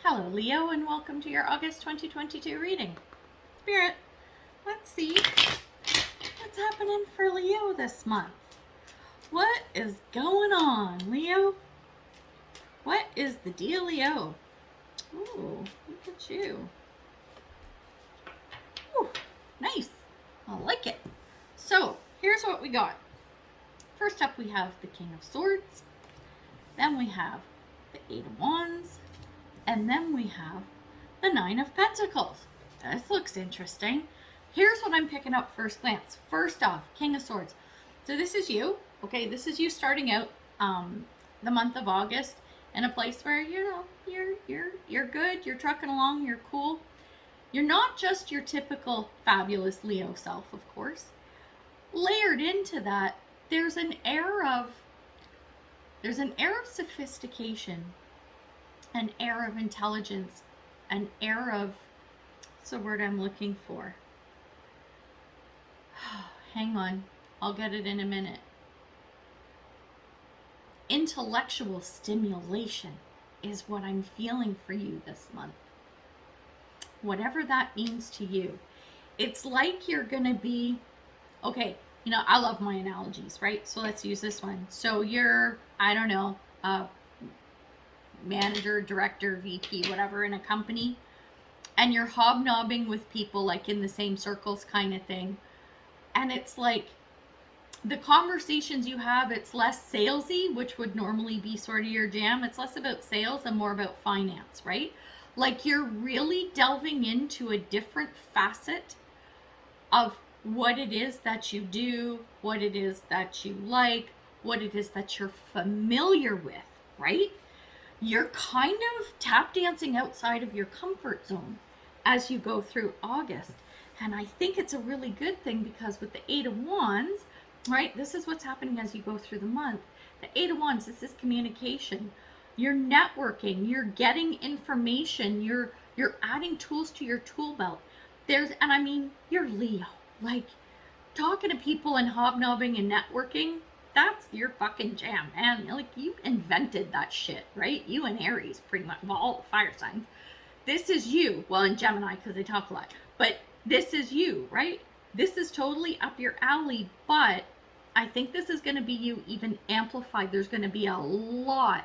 Hello, Leo, and welcome to your August 2022 reading. Spirit, let's see what's happening for Leo this month. What is going on, Leo? What is the dealio? Ooh, look at you. Ooh, nice. I like it. So, here's what we got. First up, we have the King of Swords. Then we have the Eight of Wands. And then we have the Nine of Pentacles. This looks interesting. Here's what I'm picking up first glance. First off, King of Swords. So this is you. Okay, this is you starting out the month of August in a place where you're good, you're trucking along, you're cool. You're not just your typical fabulous Leo self, of course. Layered into that, there's an air of sophistication, an air of intelligence, an air of, what's the word I'm looking for? Hang on, I'll get it in a minute. Intellectual stimulation is what I'm feeling for you this month. Whatever that means to you. It's like you're gonna be, okay, I love my analogies, right? So let's use this one. So you're, I don't know, manager, director, VP, whatever in a company, and you're hobnobbing with people like in the same circles kind of thing. And it's like the conversations you have, it's less salesy, which would normally be sort of your jam. It's less about sales and more about finance, right? Like you're really delving into a different facet of what it is that you do, what it is that you like, what it is that you're familiar with, right? You're kind of tap dancing outside of your comfort zone as you go through August. And I think it's a really good thing because with the Eight of Wands, right, this is what's happening as you go through the month. The Eight of Wands, this is communication. You're networking, you're getting information, you're adding tools to your tool belt. You're Leo. Like, talking to people and hobnobbing and networking, that's your fucking jam, man. Like, you invented that shit, right? You and Aries, pretty much, well, all the fire signs. This is you. Well, in Gemini, because they talk a lot. But this is you, right? This is totally up your alley, but I think this is going to be you even amplified. There's going to be a lot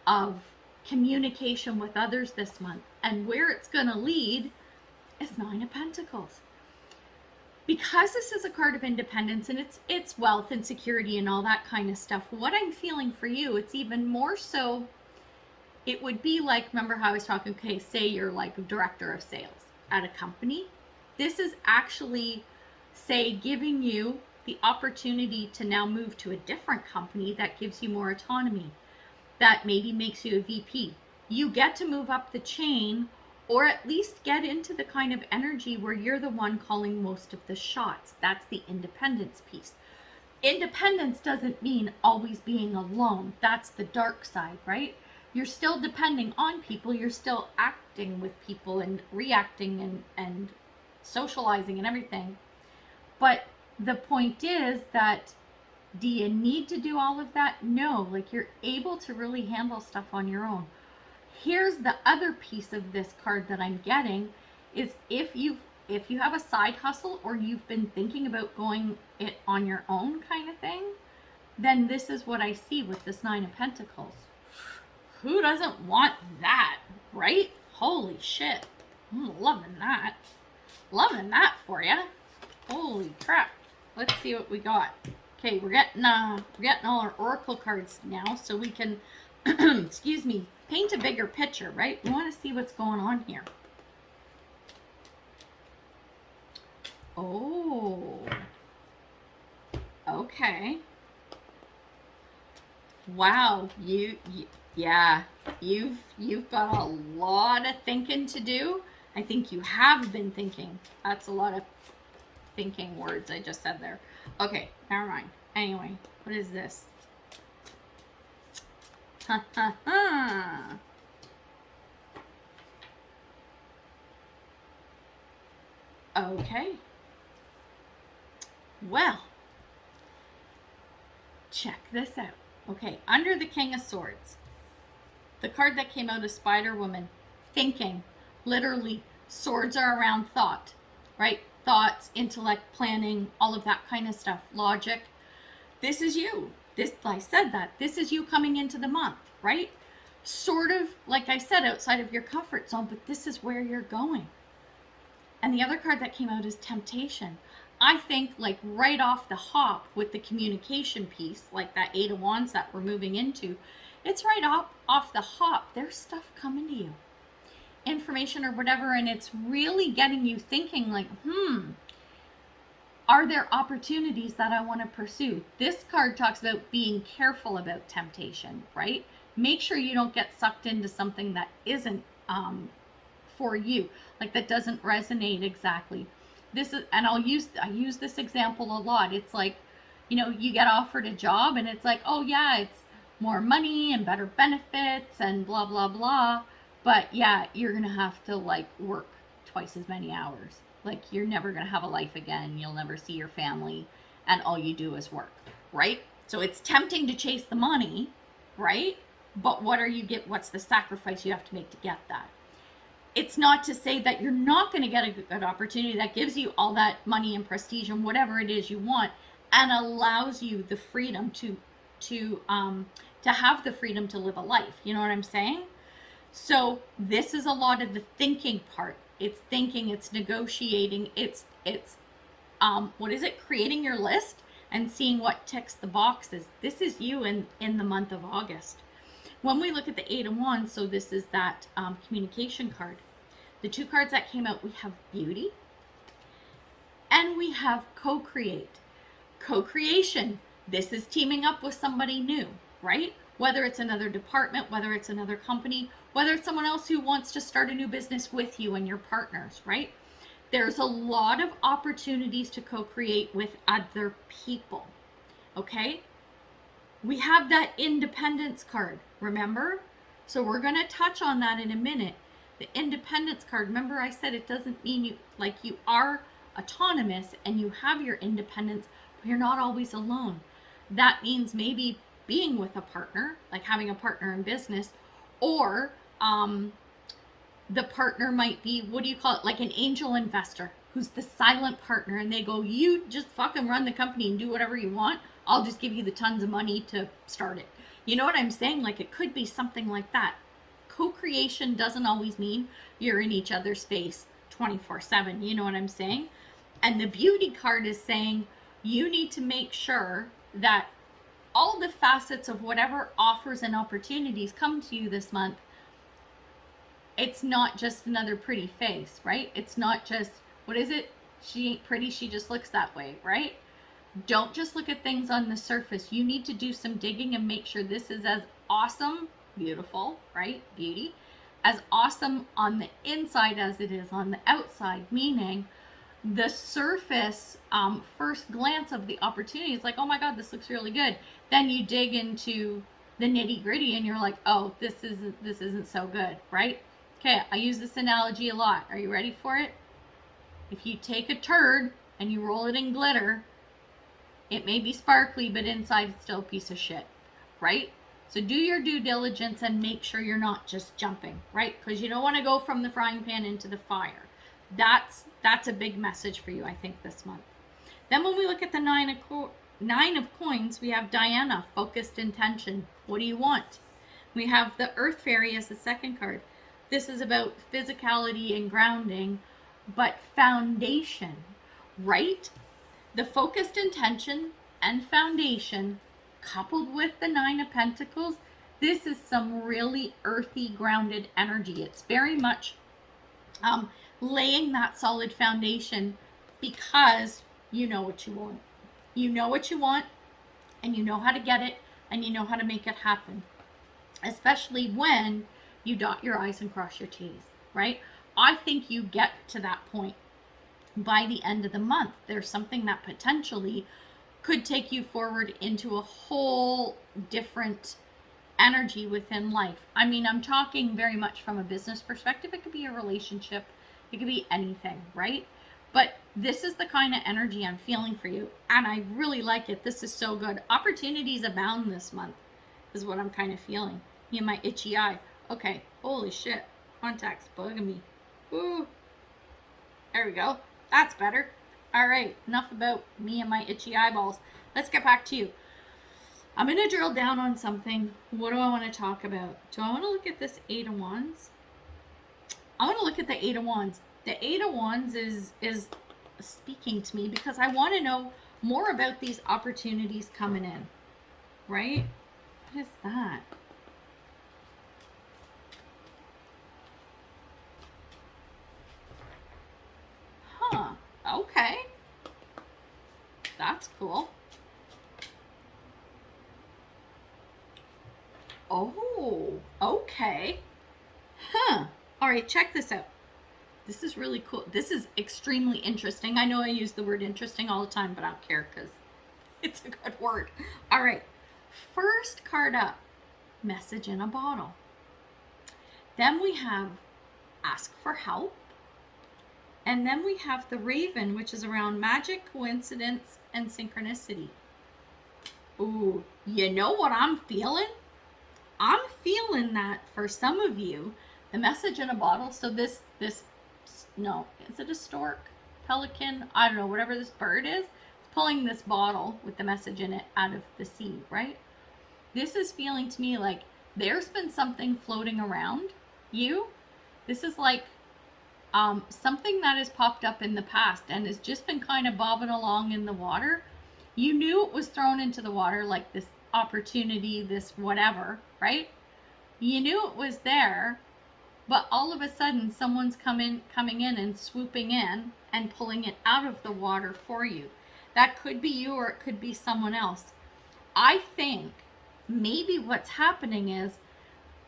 of communication with others this month. And where it's going to lead is Nine of Pentacles. Because this is a card of independence and it's wealth and security and all that kind of stuff, what I'm feeling for you, it's even more so, it would be like, remember how I was talking, okay, say you're like a director of sales at a company. This is actually, say, giving you the opportunity to now move to a different company that gives you more autonomy, that maybe makes you a VP. You get to move up the chain, or at least get into the kind of energy where you're the one calling most of the shots. That's the independence piece. Independence doesn't mean always being alone. That's the dark side, right? You're still depending on people. You're still acting with people and reacting and socializing and everything. But the point is that, do you need to do all of that? No, like you're able to really handle stuff on your own. Here's the other piece of this card that I'm getting is if you have a side hustle or you've been thinking about going it on your own kind of thing, then this is what I see with this Nine of Pentacles. Who doesn't want that, right? Holy shit. I'm loving that. Loving that for you. Holy crap. Let's see what we got. Okay, we're getting all our oracle cards now so we can excuse me, paint a bigger picture, right? We want to see what's going on here. Oh. Okay. Wow, yeah, you've got a lot of thinking to do. I think you have been thinking. That's a lot of thinking words I just said there. Okay, never mind. Anyway, what is this? Ha ha ha. Okay. Well, check this out. Okay, under the King of Swords, the card that came out is Spider Woman. thinking. Literally, swords are around thought, right? Thoughts, intellect, planning, all of that kind of stuff, logic. This is you. This, I said that. This is you coming into the month, right? Sort of, like I said, outside of your comfort zone, but this is where you're going. And the other card that came out is temptation. I think like right off the hop with the communication piece, like that Eight of Wands that we're moving into, it's right off the hop. There's stuff coming to you. Information or whatever, and it's really getting you thinking like, are there opportunities that I want to pursue? This card talks about being careful about temptation, right? Make sure you don't get sucked into something that isn't for you, like that doesn't resonate exactly. This is, and I use this example a lot. It's like, you know, you get offered a job and it's like, oh yeah, it's more money and better benefits and blah blah blah, but yeah, you're gonna have to like work twice as many hours. Like you're never gonna have a life again. You'll never see your family, and all you do is work, right? So it's tempting to chase the money, right? But what's the sacrifice you have to make to get that? It's not to say that you're not going to get a good opportunity that gives you all that money and prestige and whatever it is you want, and allows you the freedom to have the freedom to live a life. You know what I'm saying? So this is a lot of the thinking part. It's thinking, it's negotiating, it's what is it? Creating your list and seeing what ticks the boxes. This is you in the month of August. When we look at the Eight of Wands, so this is that communication card. The two cards that came out, we have beauty and we have co-create. Co-creation, this is teaming up with somebody new, right? Whether it's another department, whether it's another company, whether it's someone else who wants to start a new business with you and your partners, right? There's a lot of opportunities to co-create with other people, okay? We have that independence card, remember? So we're going to touch on that in a minute. The independence card, remember I said it doesn't mean you are autonomous and you have your independence, but you're not always alone. That means maybe being with a partner, like having a partner in business, or the partner might be, what do you call it, like an angel investor who's the silent partner, and they go, you just fucking run the company and do whatever you want. I'll just give you the tons of money to start it. You know what I'm saying? Like it could be something like that. Co-creation doesn't always mean you're in each other's face 24/7. You know what I'm saying? And the beauty card is saying you need to make sure that all the facets of whatever offers and opportunities come to you this month, it's not just another pretty face, right? It's not just, what is it? She ain't pretty, she just looks that way, right? Don't just look at things on the surface. You need to do some digging and make sure this is as awesome, beautiful, right? Beauty, as awesome on the inside as it is on the outside, meaning the surface first glance of the opportunity is like, oh my God, this looks really good. Then you dig into the nitty gritty and you're like, oh, this isn't so good, right? Okay, I use this analogy a lot. Are you ready for it? If you take a turd and you roll it in glitter, it may be sparkly, but inside it's still a piece of shit, right? So do your due diligence and make sure you're not just jumping, right? Because you don't want to go from the frying pan into the fire. That's a big message for you, I think, this month. Then when we look at the Nine of Coins, we have Diana, focused intention. What do you want? We have the Earth Fairy as the second card. This is about physicality and grounding, but foundation, right? The focused intention and foundation, coupled with the Nine of Pentacles, this is some really earthy, grounded energy. It's very much laying that solid foundation because you know what you want. You know what you want, and you know how to get it, and you know how to make it happen. Especially when you dot your I's and cross your T's, right? I think you get to that point by the end of the month. There's something that potentially could take you forward into a whole different energy within life. I mean, I'm talking very much from a business perspective. It could be a relationship. It could be anything, right? But this is the kind of energy I'm feeling for you, and I really like it. This is so good. Opportunities abound this month is what I'm kind of feeling. Me and my itchy eye. Okay, holy shit. Contacts bugging me. Ooh. There we go. That's better. All right, enough about me and my itchy eyeballs. Let's get back to you. I'm going to drill down on something. What do I want to talk about? Do I want to look at this Eight of Wands? I want to look at the Eight of Wands. The Eight of Wands is speaking to me because I want to know more about these opportunities coming in, right? What is that? Huh. Okay. That's cool. Oh, okay. Huh. All right, check this out. This is really cool. This is extremely interesting. I know I use the word interesting all the time, but I don't care because it's a good word. All right. First card up, message in a bottle. Then we have ask for help. And then we have the Raven, which is around magic, coincidence, and synchronicity. Ooh, you know what I'm feeling? I'm feeling that for some of you, the message in a bottle. So this, no, is it a stork, pelican? I don't know, whatever this bird is, it's pulling this bottle with the message in it out of the sea, right? This is feeling to me like there's been something floating around you. This is like something that has popped up in the past and has just been kind of bobbing along in the water. You knew it was thrown into the water, like this opportunity, this whatever, right? You knew it was there, but all of a sudden someone's coming in and swooping in and pulling it out of the water for you. That could be you or it could be someone else. I think maybe what's happening is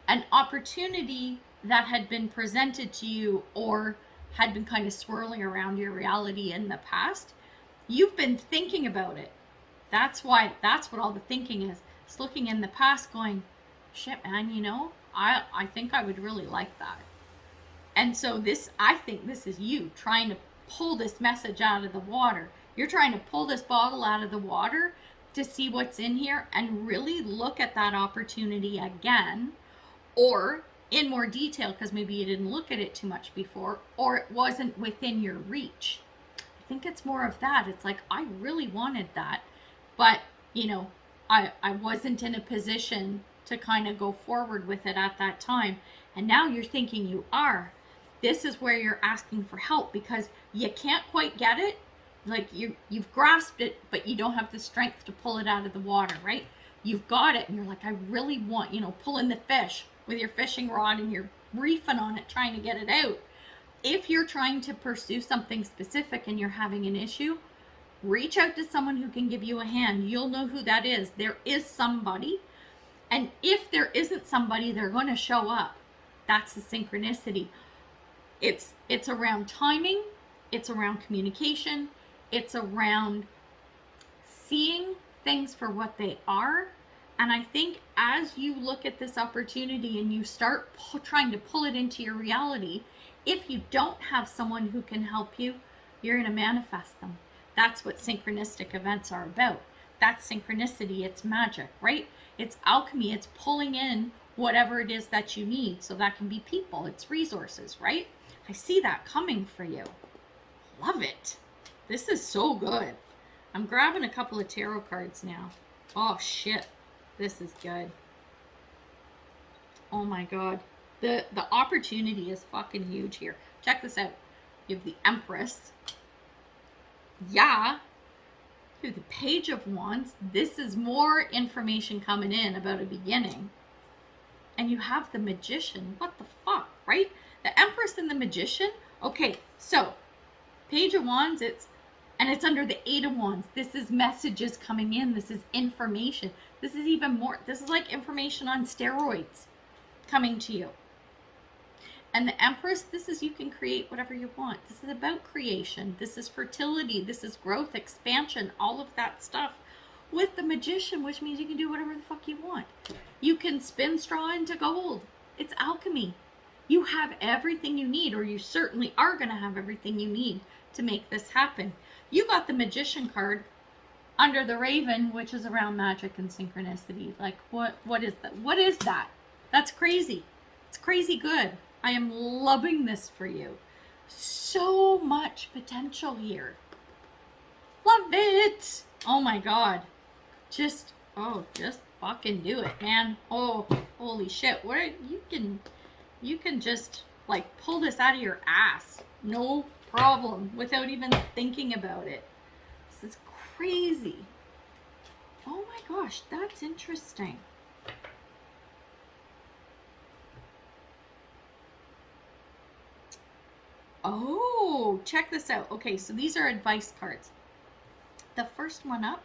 an opportunity that had been presented to you or had been kind of swirling around your reality in the past. You've been thinking about it. That's what all the thinking is. It's looking in the past going, shit, man, you know, I think I would really like that. And so I think this is you trying to pull this message out of the water. You're trying to pull this bottle out of the water to see what's in here and really look at that opportunity again, or in more detail because maybe you didn't look at it too much before, or it wasn't within your reach. I think it's more of that. It's like, I really wanted that, but you know, I wasn't in a position to kind of go forward with it at that time. And now you're thinking you are. This is where you're asking for help because you can't quite get it. Like you've grasped it, but you don't have the strength to pull it out of the water, right? You've got it and you're like, I really want, you know, pulling the fish with your fishing rod and you're reefing on it, trying to get it out. If you're trying to pursue something specific and you're having an issue, reach out to someone who can give you a hand. You'll know who that is. There is somebody. And if there isn't somebody, they're going to show up. That's the synchronicity. It's around timing. It's around communication. It's around seeing things for what they are. And I think as you look at this opportunity and you start trying to pull it into your reality, if you don't have someone who can help you, you're going to manifest them. That's what synchronistic events are about. That's synchronicity. It's magic, right? It's alchemy. It's pulling in whatever it is that you need. So that can be people. It's resources, right? I see that coming for you. Love it. This is so good. I'm grabbing a couple of tarot cards now. Oh, shit. This is good. Oh my God. The opportunity is fucking huge here. Check this out. You have the Empress. Yeah. You have the Page of Wands. This is more information coming in about a beginning. And you have the Magician. What the fuck, right? The Empress and the Magician. Okay, so Page of Wands, it's under the Eight of Wands. This is messages coming in. This is information. This is even more. This is like information on steroids coming to you. And the Empress, this is you can create whatever you want. This is about creation. This is fertility. This is growth, expansion, all of that stuff. With the Magician, which means you can do whatever the fuck you want. You can spin straw into gold. It's alchemy. You have everything you need, or you certainly are going to have everything you need to make this happen. You got the Magician card under the Raven, which is around magic and synchronicity. Like, what is that? What is that? That's crazy. It's crazy good. I am loving this for you. So much potential here. Love it. Oh my God. Just fucking do it, man. Oh, holy shit. You can just like pull this out of your ass. No problem without even thinking about it. This is crazy. Oh my gosh, that's interesting. Oh, check this out. Okay, so these are advice cards. The first one up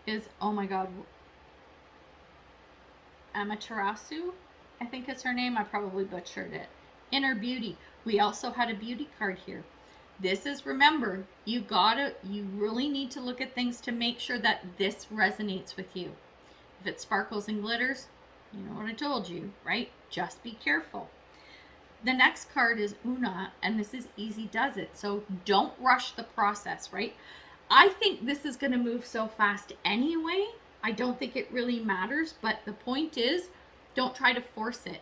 is, oh my God, Amaterasu, I think is her name. I probably butchered it. Inner beauty. We also had a beauty card here. This is, remember, you really need to look at things to make sure that this resonates with you. If it sparkles and glitters, you know what I told you, right? Just be careful. The next card is Una, and this is easy does it. So don't rush the process, right? I think this is going to move so fast anyway. I don't think it really matters, but the point is, don't try to force it.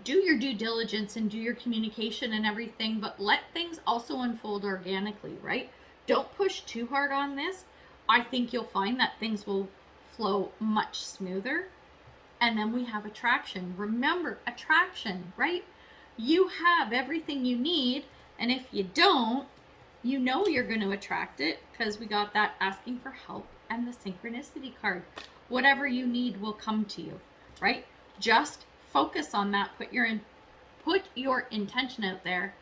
Do your due diligence and do your communication and everything, but let things also unfold organically, right? Don't push too hard on this. I think you'll find that things will flow much smoother. And then we have attraction. Remember, attraction, right? You have everything you need, and if you don't, you know you're going to attract it because we got that asking for help and the synchronicity card. Whatever you need will come to you, right? Just focus on that. Put your intention out there,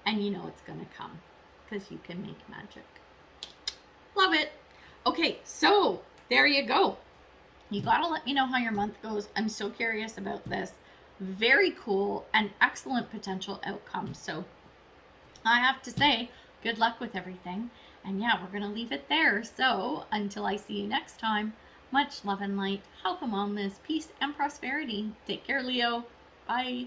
and you know it's going to come because you can make magic. Love it. Okay, so there you go. You got to let me know how your month goes. I'm so curious about this. Very cool and excellent potential outcome. So I have to say, good luck with everything. And yeah, we're going to leave it there. So until I see you next time, much love and light, health and wellness, peace and prosperity. Take care, Leo. Bye.